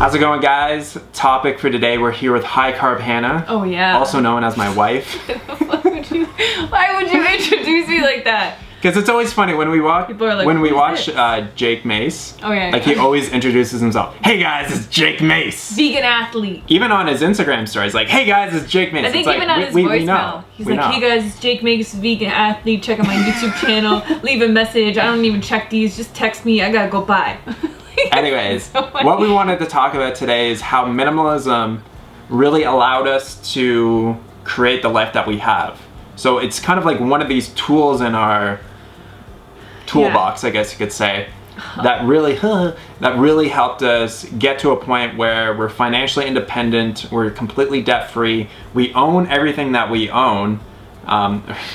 How's it going, guys? Topic for today, we're here with High Carb Hannah. Oh yeah. Also known as my wife. Why would you introduce me like that? Because it's always funny when we watch Like, Jake Mace. Oh yeah. Like he always introduces himself. Hey guys, it's Jake Mace. Vegan athlete. Even on his Instagram stories, like, hey guys, it's Jake Mace. I think it's even like, on his we voicemail, know. he's like, hey guys, it's Jake Mace, vegan athlete. Check out my YouTube channel. Leave a message. I don't even check these. Just text me. I gotta go buy. Anyways, so what we wanted to talk about today is how minimalism really allowed us to create the life that we have. So it's kind of like one of these tools in our toolbox, I guess you could say, that really helped us get to a point where we're financially independent, we're completely debt-free, we own everything that we own.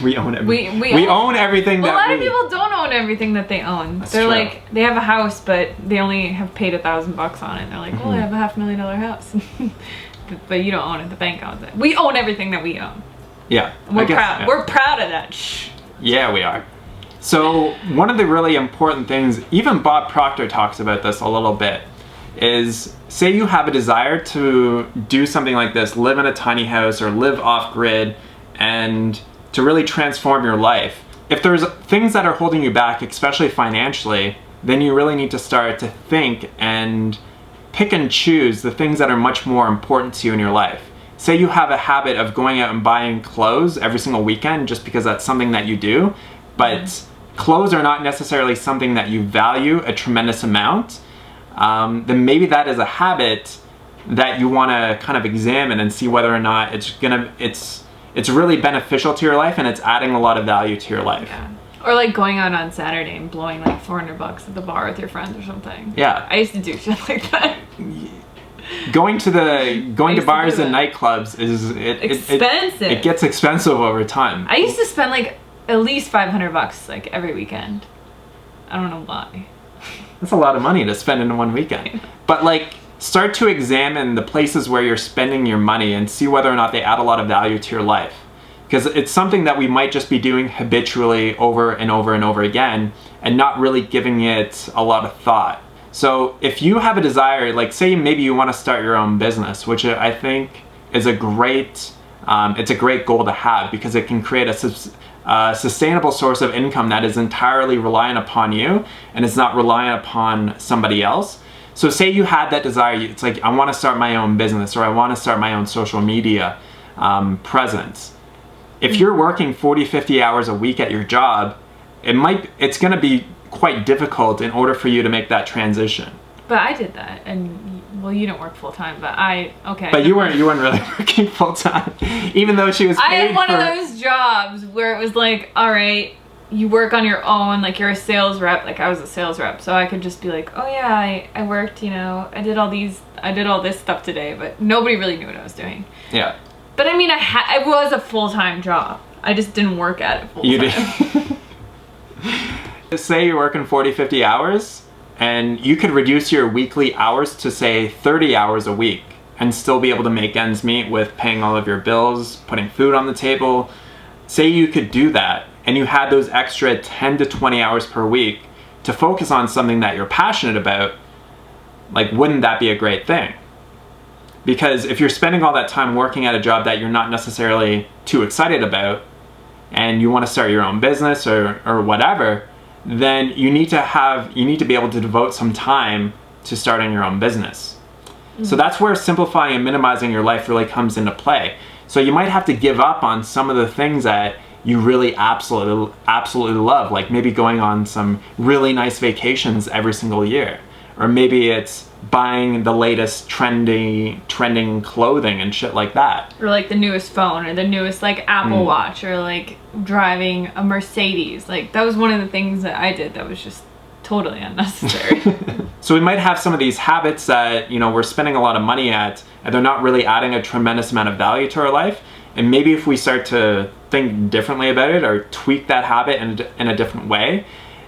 We own everything. We own everything that a lot of people don't own everything that they own. They're true. like, they have a house, but they only have paid $1,000 on it. They're like, well, I have a $500,000 house. But you don't own it. The bank owns it. We own everything that we own. Yeah. We're proud. Yeah. We're proud of that. Shh. Yeah, we are. So one of the really important things, even Bob Proctor talks about this a little bit, is say you have a desire to do something like this, live in a tiny house or live off-grid, and to really transform your life. If there's things that are holding you back, especially financially, then you really need to start to think and pick and choose the things that are much more important to you in your life. Say you have a habit of going out and buying clothes every single weekend just because that's something that you do, but clothes are not necessarily something that you value a tremendous amount, then maybe that is a habit that you want to kind of examine and see whether or not it's really beneficial to your life and it's adding a lot of value to your life. Yeah. Or like going out on Saturday and blowing like $400 at the bar with your friends or something. Yeah. I used to do shit like that. Going to bars and nightclubs is expensive. It gets expensive over time. I used to spend like at least $500 like every weekend. I don't know why. That's a lot of money to spend in one weekend. But like, start to examine the places where you're spending your money and see whether or not they add a lot of value to your life. Because it's something that we might just be doing habitually over and over and over again and not really giving it a lot of thought. So if you have a desire, like say maybe you want to start your own business, which I think is a great, it's a great goal to have because it can create a sustainable source of income that is entirely reliant upon you and it's not reliant upon somebody else. So say you had that desire, it's like, I want to start my own business or I want to start my own social media presence. If you're working 40, 50 hours a week at your job, it's going to be quite difficult in order for you to make that transition. But I did that, and well, you don't work full time, but okay. But you weren't really working full time, even though she was paid I had one of those jobs where it was like, all right, you work on your own, like you're a sales rep, like I was a sales rep, so I could just be like, oh yeah, I worked, you know, I did all this stuff today, but nobody really knew what I was doing. Yeah. But I mean, it was a full-time job. I just didn't work at it full-time. You did. Say you're working 40, 50 hours, and you could reduce your weekly hours to say 30 hours a week and still be able to make ends meet with paying all of your bills, putting food on the table. Say you could do that, and you had those extra 10 to 20 hours per week to focus on something that you're passionate about, like, wouldn't that be a great thing? Because if you're spending all that time working at a job that you're not necessarily too excited about, and you want to start your own business or whatever, then you need to be able to devote some time to starting your own business. So that's where simplifying and minimizing your life really comes into play. So you might have to give up on some of the things that you really absolutely love, like maybe going on some really nice vacations every single year. Or maybe it's buying the latest trending clothing and shit like that. Or like the newest phone or the newest like Apple Watch or like driving a Mercedes. Like that was one of the things that I did that was just totally unnecessary. So we might have some of these habits that, you know, we're spending a lot of money at and they're not really adding a tremendous amount of value to our life. And maybe if we start to think differently about it or tweak that habit in a different way,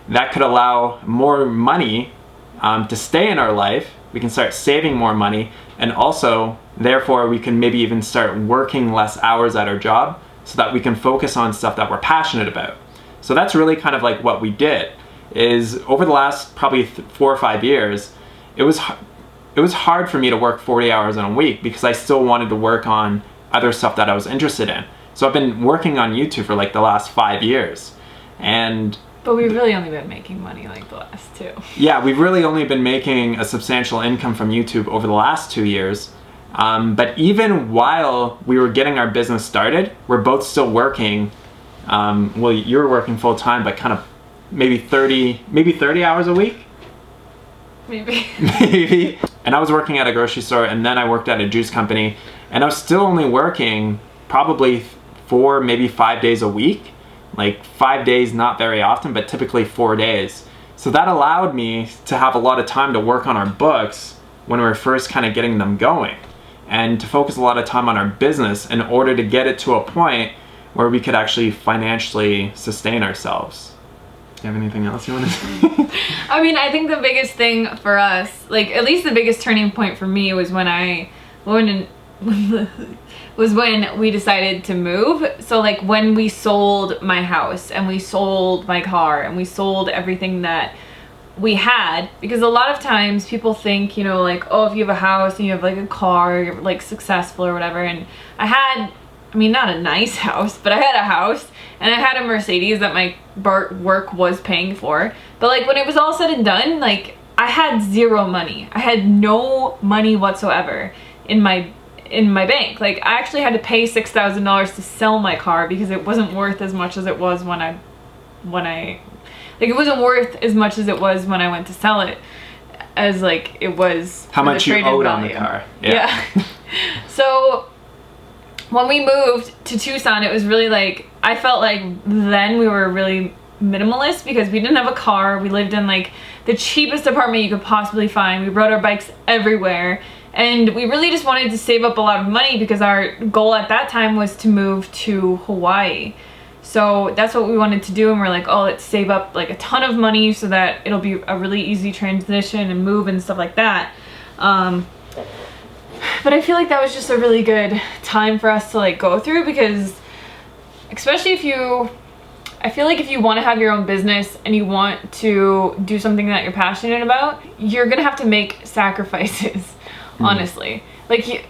that could allow more money to stay in our life. We can start saving more money, and also therefore we can maybe even start working less hours at our job so that we can focus on stuff that we're passionate about. So that's really kind of like what we did, is over the last probably 4 or 5 years, it was it was hard for me to work 40 hours in a week because I still wanted to work on other stuff that I was interested in. So I've been working on YouTube for like the last 5 years. But we've really only been making money like the last 2. Yeah, we've really only been making a substantial income from YouTube over the last 2 years. But even while we were getting our business started, we're both still working. Well, you're working full time, but kind of maybe 30 hours a week? Maybe. Maybe. And I was working at a grocery store, and then I worked at a juice company, and I was still only working probably 4, maybe 5 days a week. Like 5 days, not very often, but typically 4 days. So that allowed me to have a lot of time to work on our books when we were first kind of getting them going, and to focus a lot of time on our business in order to get it to a point where we could actually financially sustain ourselves. Do you have anything else you want to say? I mean, I think the biggest thing for us, like at least the biggest turning point for me was when we decided to move. So like when we sold my house and we sold my car and we sold everything that we had, because a lot of times people think, you know, like, oh, if you have a house and you have like a car, you're like successful or whatever. And I mean, not a nice house, but I had a house and I had a Mercedes that my work was paying for. But like when it was all said and done, like I had zero money. I had no money whatsoever in my bank. Like I actually had to pay $6,000 to sell my car because it wasn't worth as much as it was when I like it wasn't worth as much as it was when I went to sell it as like it was how much you owed on the car. Yeah. So when we moved to Tucson, it was really like, I felt like then we were really minimalist because we didn't have a car. We lived in like the cheapest apartment you could possibly find. We rode our bikes everywhere. And we really just wanted to save up a lot of money because our goal at that time was to move to Hawaii. So that's what we wanted to do. And we're like, oh, let's save up like a ton of money so that it'll be a really easy transition and move and stuff like that. But I feel like that was just a really good time for us to like go through, because especially I feel like if you want to have your own business and you want to do something that you're passionate about, you're gonna have to make sacrifices, honestly. Like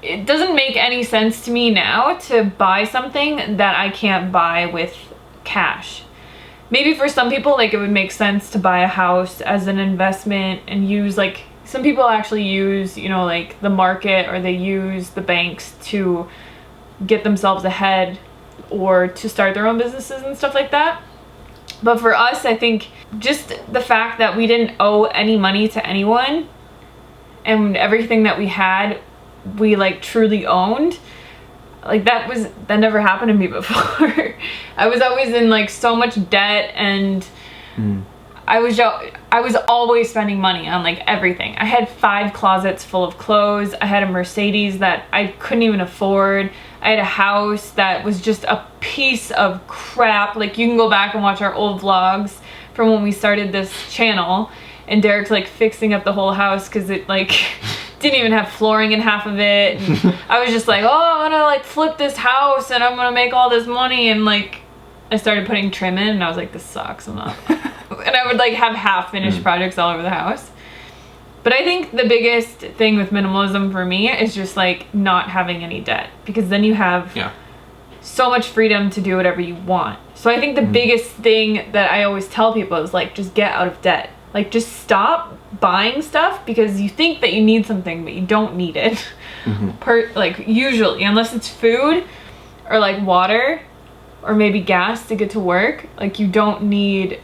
it doesn't make any sense to me now to buy something that I can't buy with cash. Maybe for some people, like it would make sense to buy a house as an investment and use like, some people actually use, you know, like the market, or they use the banks to get themselves ahead or to start their own businesses and stuff like that. But for us, I think just the fact that we didn't owe any money to anyone and everything that we had, we like truly owned, like that never happened to me before. I was always in like so much debt, and I was always spending money on like everything. I had 5 closets full of clothes. I had a Mercedes that I couldn't even afford. I had a house that was just a piece of crap. Like you can go back and watch our old vlogs from when we started this channel, and Derek's like fixing up the whole house because it like didn't even have flooring in half of it. And I was just like, oh, I'm gonna like flip this house and I'm gonna make all this money, and like I started putting trim in and I was like, this sucks, I'm not. And I would like have half finished projects all over the house. But I think the biggest thing with minimalism for me is just like not having any debt, because then you have so much freedom to do whatever you want. So I think the biggest thing that I always tell people is like, just get out of debt. Like just stop buying stuff because you think that you need something but you don't need it. Like usually, unless it's food or like water or maybe gas to get to work, like you don't need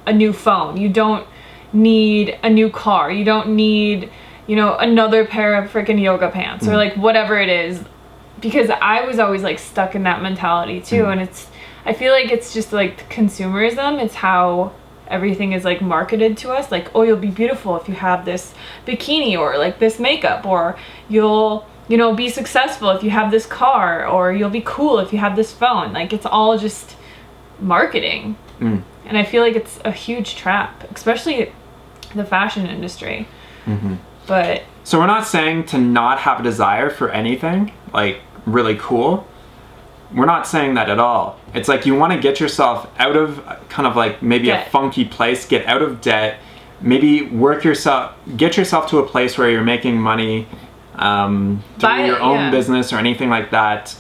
a new phone, you don't need a new car, you don't need, you know, another pair of freaking yoga pants or like whatever it is, because I was always like stuck in that mentality too. And I feel like it's just like consumerism. It's how everything is like marketed to us, like, oh, you'll be beautiful if you have this bikini or like this makeup, or you'll, you know, be successful if you have this car, or you'll be cool if you have this phone. Like it's all just marketing. And I feel like it's a huge trap, especially the fashion industry. But so we're not saying to not have a desire for anything like really cool. We're not saying that at all. It's like you want to get yourself out of kind of like maybe a funky place, get out of debt, maybe get yourself to a place where you're making money through your own business or anything like that.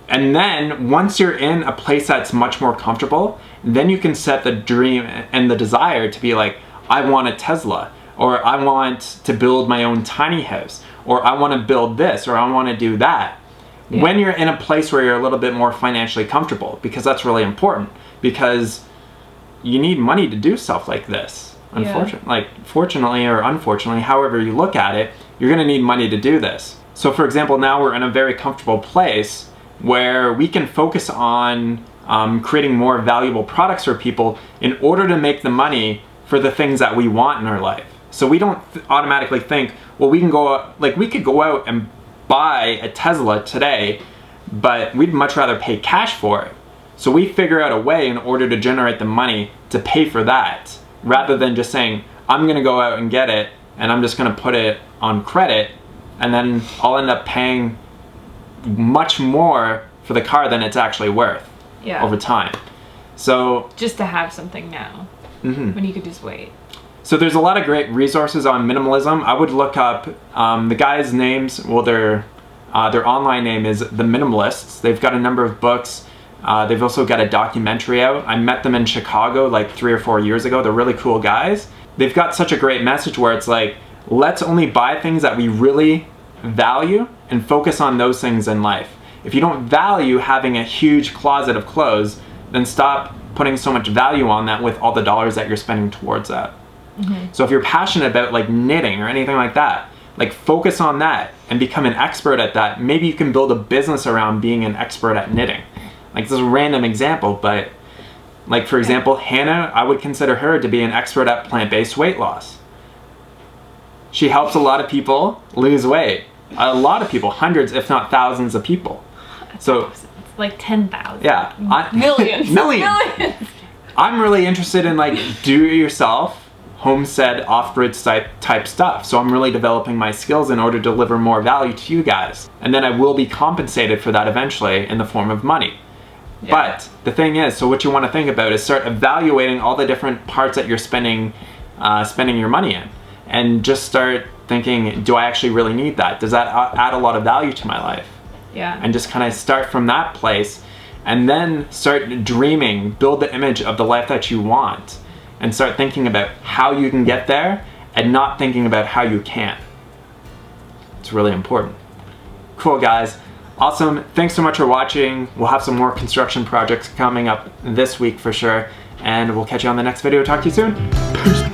And then once you're in a place that's much more comfortable, then you can set the dream and the desire to be like, I want a Tesla, or I want to build my own tiny house, or I want to build this, or I want to do that. Yeah. When you're in a place where you're a little bit more financially comfortable, because that's really important, because you need money to do stuff like this. Fortunately or unfortunately, however you look at it, you're going to need money to do this. So for example, now we're in a very comfortable place where we can focus on creating more valuable products for people in order to make the money for the things that we want in our life. So we don't automatically think, well, we could go out and buy a Tesla today, but we'd much rather pay cash for it. So we figure out a way in order to generate the money to pay for that, rather than just saying, I'm gonna go out and get it, and I'm just gonna put it on credit, and then I'll end up paying much more for the car than it's actually worth over time. So just to have something now, when you could just wait. So there's a lot of great resources on minimalism. I would look up the guys' names. Well, their online name is The Minimalists. They've got a number of books. They've also got a documentary out. I met them in Chicago like 3 or 4 years ago. They're really cool guys. They've got such a great message where it's like, let's only buy things that we really value and focus on those things in life. If you don't value having a huge closet of clothes, then stop putting so much value on that with all the dollars that you're spending towards that. So if you're passionate about like knitting or anything like that, like focus on that and become an expert at that. Maybe you can build a business around being an expert at knitting. Like, this is a random example, but like, for example, Hannah, I would consider her to be an expert at plant-based weight loss. She helps a lot of people lose weight. A lot of people, hundreds if not thousands of people. So like 10,000. Yeah. Millions. Millions. I'm really interested in like do-it-yourself, homestead, off-grid type stuff. So I'm really developing my skills in order to deliver more value to you guys. And then I will be compensated for that eventually in the form of money. Yeah. But the thing is, so what you want to think about is start evaluating all the different parts that you're spending your money in. And just start thinking, do I actually really need that? Does that add a lot of value to my life? Yeah. And just kind of start from that place, and then start dreaming, build the image of the life that you want, and start thinking about how you can get there and not thinking about how you can't. It's really important. Cool, guys. Awesome. Thanks so much for watching. We'll have some more construction projects coming up this week for sure, and we'll catch you on the next video. Talk to you soon. Peace.